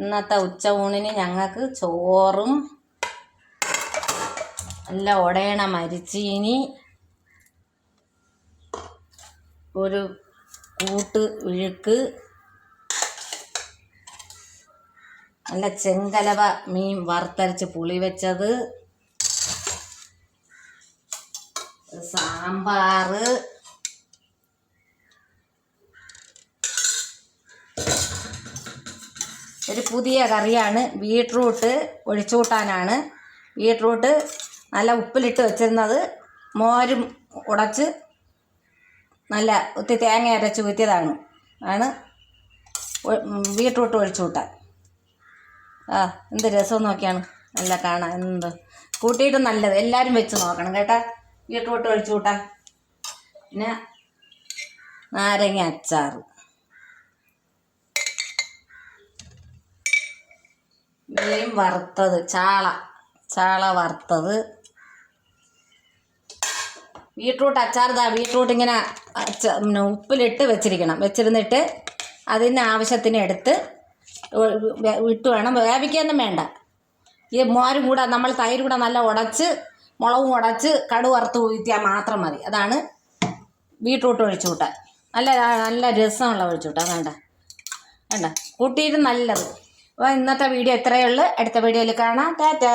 ഇന്നത്തെ ഉച്ച ഊണിന് ഞങ്ങൾക്ക് ചോറും നല്ല ഉടയണ മരിച്ചീനി, ഒരു കൂട്ട് ഇഴുക്ക്, നല്ല ചെങ്കലവ മീൻ വറുത്തരച്ച് പുളി വെച്ചത്, സാമ്പാർ, ഒരു പുതിയ കറിയാണ് ബീട്രൂട്ട് ഒഴിച്ചുകൂട്ടാനാണ്. ബീട്രൂട്ട് നല്ല ഉപ്പിലിട്ട് വെച്ചിരുന്നത് മോരും ഉടച്ച് നല്ല ഒത്തിരി തേങ്ങ അരച്ച് ഊറ്റിയതാണ് ബീട്രൂട്ട് ഒഴിച്ചുകൂട്ടാൻ. എന്ത് രസം നോക്കിയാണ്, നല്ല കാണാൻ എന്ത് കൂട്ടിയിട്ട് നല്ലത്. എല്ലാവരും വെച്ച് നോക്കണം കേട്ടാ ബീട്രൂട്ട് ഒഴിച്ചുകൂട്ടാൻ. പിന്നെ നാരങ്ങ അച്ചാർ, മീൻ വറുത്തത്, ചാള വറുത്തത്, ബീട്രൂട്ട് അച്ചാർ. ബീട്രൂട്ട് ഇങ്ങനെ ഉപ്പിലിട്ട് വെച്ചിരുന്നിട്ട് അതിന് ആവശ്യത്തിന് എടുത്ത് ഇട്ട് വേണം വേവിക്കൊന്നും വേണ്ട. ഈ മോരും കൂടെ നമ്മൾ തൈര് കൂടെ നല്ല ഉടച്ച് മുളകും ഉടച്ച് കടുക് വറുത്ത് ഊറ്റിയാൽ മാത്രം മതി. അതാണ് ബീട്രൂട്ട് ഒഴിച്ചുകൂട്ടാൻ. നല്ല രസമുള്ള ഒഴിച്ചുകൂട്ടാൻ. വേണ്ട കൂട്ടിയിട്ട് നല്ലത്. അപ്പോൾ ഇന്നത്തെ വീഡിയോ ഇത്രയേ ഉള്ളൂ. അടുത്ത വീഡിയോയിൽ കാണാം. ടാറ്റാ.